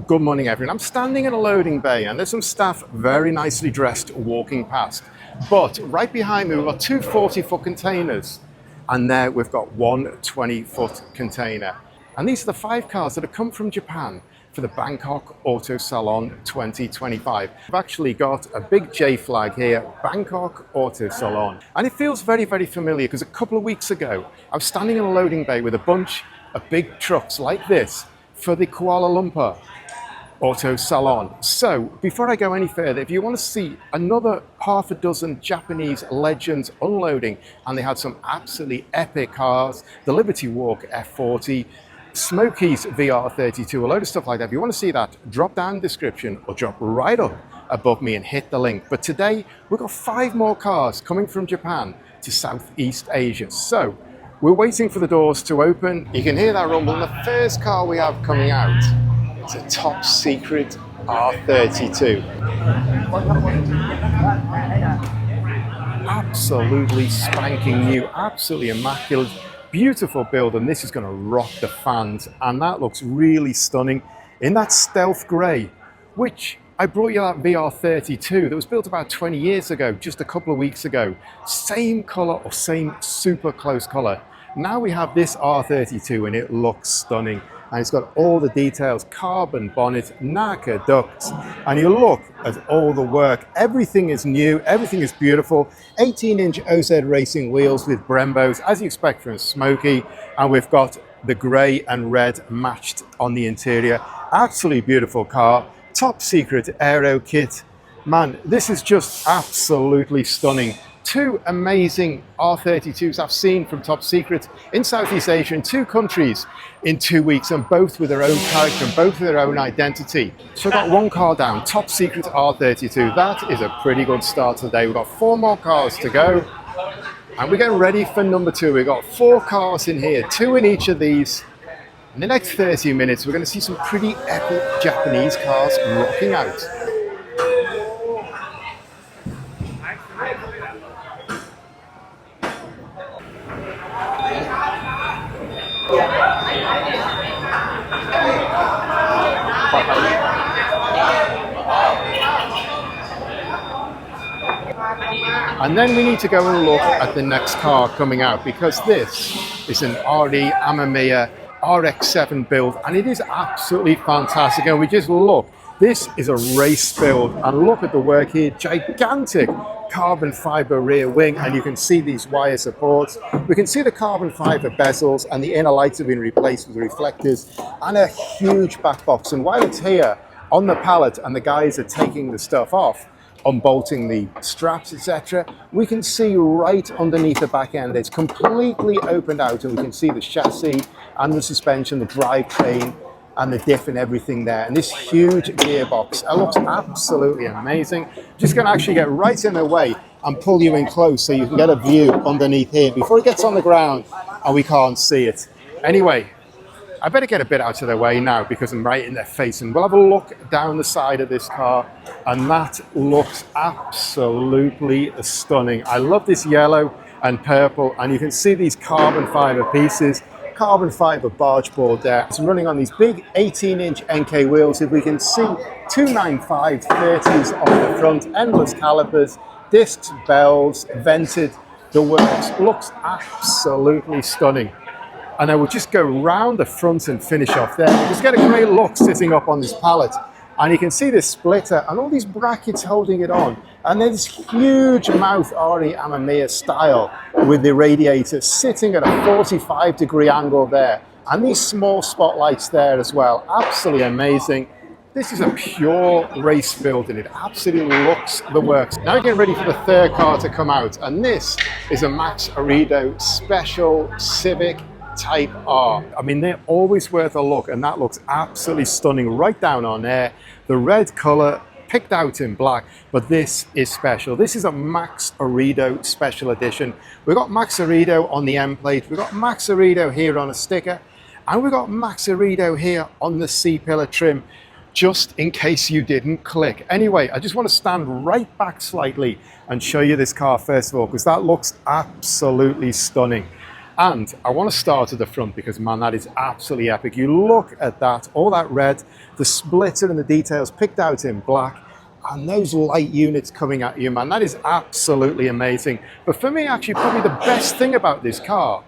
Good morning, everyone. I'm standing in a loading bay and there's some staff very nicely dressed walking past. But right behind me, we've got two 40-foot containers. And there we've got one 20-foot container. And these are the 5 cars that have come from Japan for the Bangkok Auto Salon 2025. I've actually got a big J flag here, Bangkok Auto Salon. And it feels very, very familiar because a couple of weeks ago, I was standing in a loading bay with a bunch of big trucks like this for the Kuala Lumpur Auto Salon. So before I go any further, if you want to see another half a dozen Japanese legends unloading, and they had some absolutely epic cars, the Liberty Walk F40, Smokey's VR32, a load of stuff like that. If you want to see that, drop down the description or drop right up above me and hit the link. But today we've got 5 more cars coming from Japan to Southeast Asia. So we're waiting for the doors to open. You can hear that rumble. And the first car we have coming out is a top secret R32. Absolutely spanking new, absolutely immaculate, beautiful build, and this is going to rock the fans. And that looks really stunning in that stealth grey, which I brought you that VR32 that was built about 20 years ago, just a couple of weeks ago. Same colour or same super close colour. Now we have this R32 and it looks stunning. And it's got all the details, carbon bonnet, NACA ducts, and you look at all the work. Everything is new, everything is beautiful. 18-inch OZ racing wheels with Brembos, as you expect from Smokey, and we've got the grey and red matched on the interior. Absolutely beautiful car, top secret aero kit. Man, this is just absolutely stunning. 2 amazing R32s I've seen from Top Secret in Southeast Asia in 2 countries in 2 weeks, and both with their own character and both with their own identity. So I've got 1 car down, Top Secret R32. That is a pretty good start today. We've got 4 more cars to go and we're getting ready for number 2. We've got 4 cars in here, 2 in each of these. In the next 30 minutes, we're going to see some pretty epic Japanese cars rocking out. And then we need to go and look at the next car coming out, because this is an RE Amemiya RX7 build, and it is absolutely fantastic. And we just look, this is a race build, and look at the work here, gigantic carbon fiber rear wing, and you can see these wire supports. We can see the carbon fiber bezels, and the inner lights have been replaced with reflectors, and a huge back box. And while it's here on the pallet and the guys are taking the stuff off, unbolting the straps, etc., we can see right underneath the back end it's completely opened out, and we can see the chassis and the suspension, the drivetrain and the diff and everything there, and this huge gearbox. It looks absolutely amazing. Just going to actually get right in the way and pull you in close so you can get a view underneath here before it gets on the ground and we can't see it. Anyway, I better get a bit out of their way now because I'm right in their face, and we'll have a look down the side of this car, and that looks absolutely stunning. I love this yellow and purple, and you can see these carbon fiber pieces, carbon fiber barge board there. It's running on these big 18-inch NK wheels. If we can see 295 30s on the front, endless calipers, discs, bells, vented, the works. Looks absolutely stunning. And I will just go round the front and finish off there. Just get a great look sitting up on this pallet. And you can see this splitter and all these brackets holding it on. And then this huge mouth RE Amemiya style with the radiator sitting at a 45-degree angle there. And these small spotlights there as well. Absolutely amazing. This is a pure race build, and it absolutely looks the works. Now we're getting ready for the 3rd car to come out. And this is a Max Orido Special Civic Type R. I mean, they're always worth a look, and that looks absolutely stunning right down on there. The red color picked out in black, but this is special. This is a Max Orido Special Edition. We've got Max Orido on the end plate, we've got Max Orido here on a sticker, and we've got Max Orido here on the C-pillar trim, just in case you didn't click. Anyway, I just want to stand right back slightly and show you this car first of all, because that looks absolutely stunning. And I want to start at the front because, man, that is absolutely epic. You look at that, all that red, the splitter and the details picked out in black, and those light units coming at you, man, that is absolutely amazing. But for me, actually, probably the best thing about this car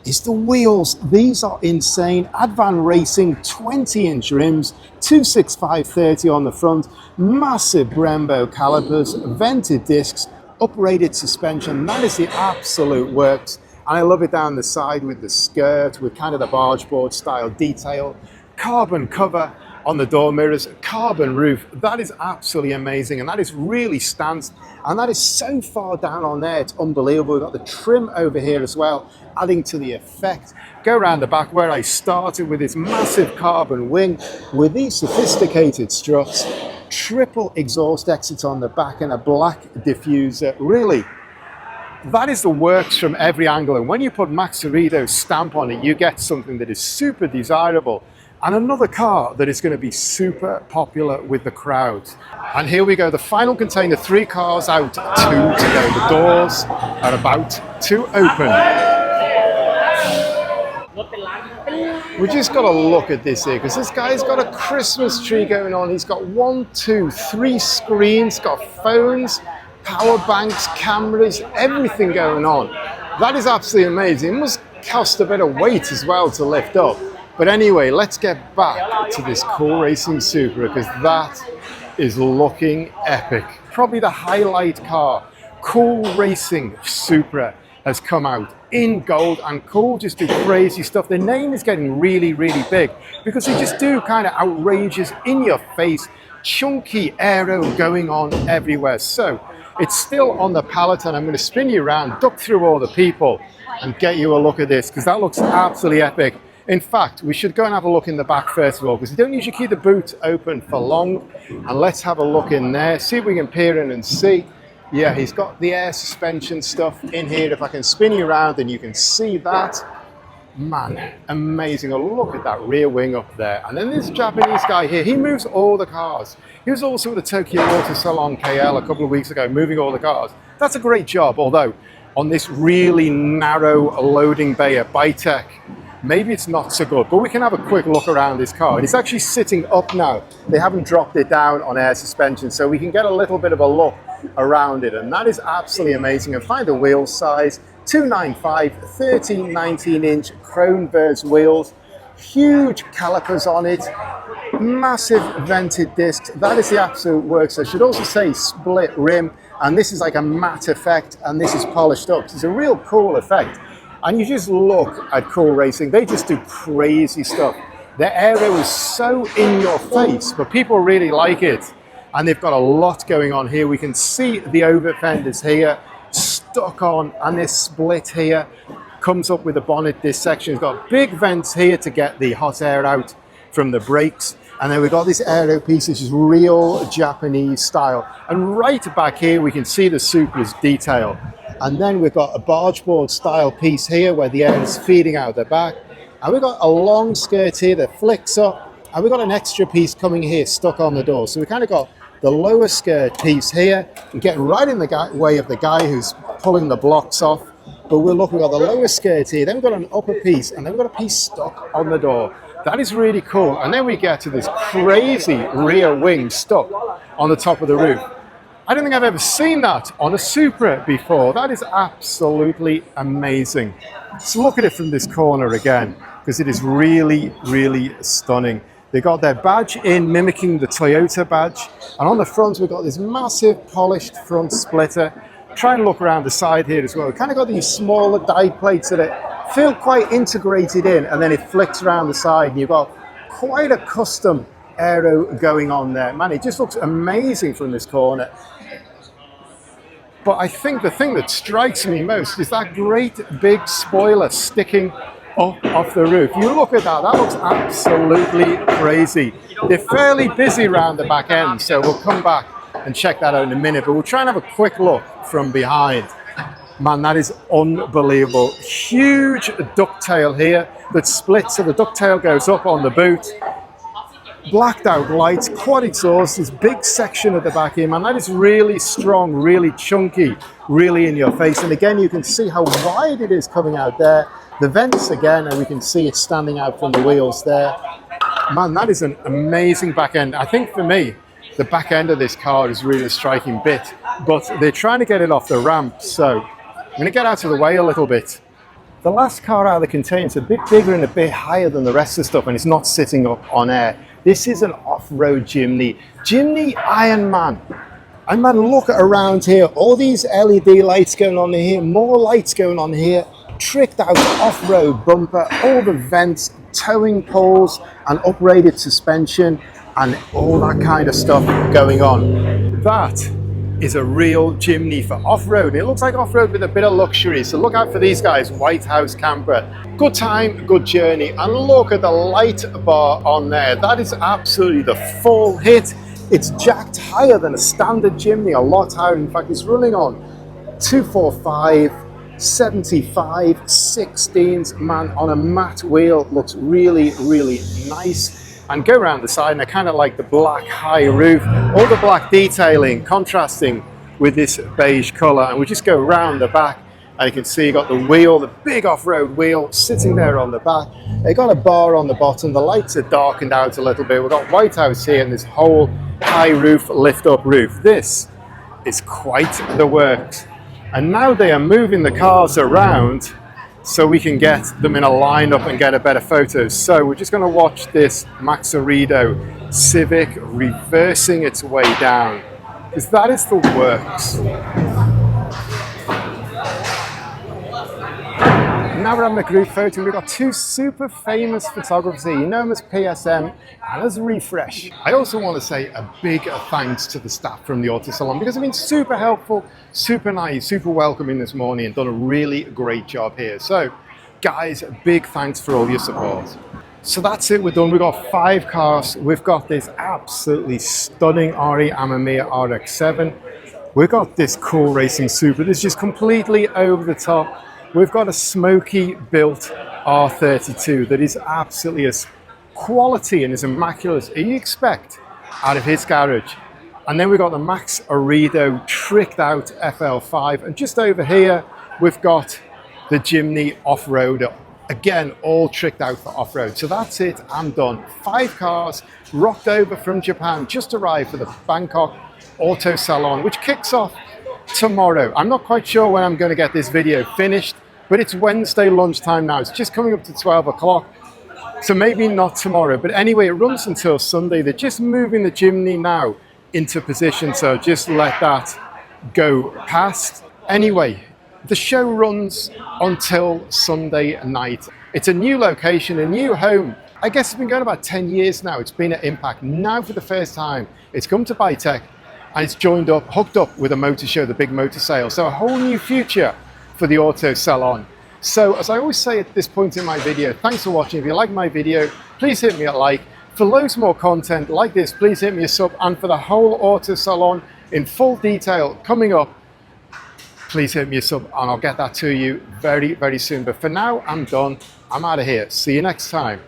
is the wheels. These are insane. Advan Racing 20-inch rims, 265/30 on the front, massive Brembo calipers, vented discs, uprated suspension. That is the absolute works. And I love it down the side with the skirt, with kind of the bargeboard style detail, carbon cover on the door mirrors, carbon roof. That is absolutely amazing, and that is really stands, and that is so far down on there, it's unbelievable. We've got the trim over here as well, adding to the effect. Go around the back where I started with this massive carbon wing with these sophisticated struts, triple exhaust exits on the back and a black diffuser. Really, that is the works from every angle, and when you put Max Orido's stamp on it, you get something that is super desirable and another car that is going to be super popular with the crowd. And here we go, the final container, 3 cars out, 2 to go. The doors are about to open. We just got to look at this here, because this guy's got a Christmas tree going on. He's got 1, 2, 3 screens, got phones, power banks, cameras, everything going on. That is absolutely amazing. It must cost a bit of weight as well to lift up. But anyway, let's get back to this Kuhl Racing Supra, because that is looking epic. Probably the highlight car. Kuhl Racing Supra has come out in gold, and Kuhl just do crazy stuff. Their name is getting really, really big because they just do kind of outrageous, in your face, chunky aero going on everywhere. So it's still on the palette, and I'm going to spin you around, duck through all the people and get you a look at this, because that looks absolutely epic. In fact, we should go and have a look in the back first of all, because you don't usually keep the boot open for long. And let's have a look in there, see if we can peer in and see. Yeah, he's got the air suspension stuff in here. If I can spin you around and you can see that. Man, amazing. Oh, look at that rear wing up there. And then this Japanese guy here, he moves all the cars. He was also at the Tokyo Auto Salon KL a couple of weeks ago, moving all the cars. That's a great job, although on this really narrow loading bay at Bytech, maybe it's not so good, but we can have a quick look around this car. And it's actually sitting up now. They haven't dropped it down on air suspension, so we can get a little bit of a look around it. And that is absolutely amazing. And find the wheel size, 295, 19-inch Kronverse wheels, huge calipers on it, massive vented discs. That is the absolute works. I should also say split rim, and this is like a matte effect, and this is polished up. So it's a real cool effect. And you just look at Kuhl Racing, they just do crazy stuff. Their aero is so in your face, but people really like it. And they've got a lot going on here. We can see the over fenders here, stuck on, and this split here comes up with the bonnet. This section has got big vents here to get the hot air out from the brakes. And then we've got this aero piece, which is real Japanese style. And right back here, we can see the Supra's detail. And then we've got a bargeboard style piece here where the air is feeding out the back. And we've got a long skirt here that flicks up. And we've got an extra piece coming here stuck on the door. So we kind of got the lower skirt piece here and getting right in the way of the guy who's pulling the blocks off. But we've got the lower skirt here. Then we've got an upper piece, and then we've got a piece stuck on the door. That is really cool. And then we get to this crazy rear wing stuck on the top of the roof. I don't think I've ever seen that on a Supra before. That is absolutely amazing. Let's look at it from this corner again, because it is really, really stunning. They got their badge in, mimicking the Toyota badge. And on the front, we've got this massive polished front splitter. Try and look around the side here as well. We've kind of got these smaller die plates that feel quite integrated in, and then it flicks around the side, and you've got quite a custom aero going on there. Man, it just looks amazing from this corner. But I think the thing that strikes me most is that great big spoiler sticking up off the roof. You look at that, that looks absolutely crazy. They're fairly busy around the back end, so we'll come back and check that out in a minute, but we'll try and have a quick look from behind. Man, that is unbelievable. Huge ducktail here that splits, so the ducktail goes up on the boot. blacked out lights, quad exhaust, this big section at the back here, man, that is really strong, really chunky, really in your face. And again, you can see how wide it is coming out there. The vents again, and we can see it standing out from the wheels there. Man, that is an amazing back end. I think for me, the back end of this car is really a striking bit, but they're trying to get it off the ramp. So I'm going to get out of the way a little bit. The last car out of the container is a bit bigger and a bit higher than the rest of the stuff, and it's not sitting up on air. This is an off-road Jimny. Jimny Iron Man. And man, look around here. All these LED lights going on here, more lights going on here. Tricked out off-road bumper, all the vents, towing poles, and uprated suspension, and all that kind of stuff going on. That is a real Jimny for off-road. It looks like off-road with a bit of luxury, so look out for these guys. White House camper. Good time, good journey, and look at the light bar on there. That is absolutely the full hit. It's jacked higher than a standard Jimny, a lot higher. In fact, it's running on 245, 75, 16s, man, on a matte wheel. Looks really, really nice. And go around the side, and I kind of like the black high roof, all the black detailing contrasting with this beige color. And we just go around the back, and you can see you got the wheel, the big off-road wheel sitting there on the back. They got a bar on the bottom. The lights are darkened out a little bit. We've got White House here and this whole high roof, lift up roof. This is quite the works. And now they are moving the cars around so we can get them in a lineup and get a better photo. So we're just going to watch this Max Orido Civic reversing its way down, because that is the works. Now we're having a group photo. We've got two super famous photographers here. You know them as PSM and as Refresh. I also want to say a big thanks to the staff from the Auto Salon, because they've been super helpful, super nice, super welcoming this morning, and done a really great job here. So guys, big thanks for all your support. So that's it, we're done. We've got 5 cars. We've got this absolutely stunning RE Amemiya RX-7. We've got this Kuhl Racing Supra. This is just completely over the top. We've got a smoky built R32 that is absolutely as quality and as immaculate as you expect out of his garage. And then we've got the Max Orido tricked out FL5. And just over here, we've got the Jimny off-roader. Again, all tricked out for off-road. So that's it, I'm done. 5 cars rocked over from Japan, just arrived for the Bangkok Auto Salon, which kicks off tomorrow. I'm not quite sure when I'm going to get this video finished, but it's Wednesday lunchtime now. It's just coming up to 12 o'clock, so maybe not tomorrow. But anyway, it runs until Sunday. They're just moving the Jimny now into position, so just let that go past. Anyway, the show runs until Sunday night. It's a new location, a new home. I guess it's been going about 10 years now. It's been at Impact. Now for the first time, it's come to Bytech, and it's joined up, hooked up with a motor show, the big motor sale. So a whole new future for the Auto Salon. So as I always say at this point in my video, thanks for watching. If you like my video, please hit me a like. For loads more content like this, please hit me a sub. And for the whole Auto Salon in full detail coming up, please hit me a sub, and I'll get that to you very, very soon. But for now, I'm done. I'm out of here. See you next time.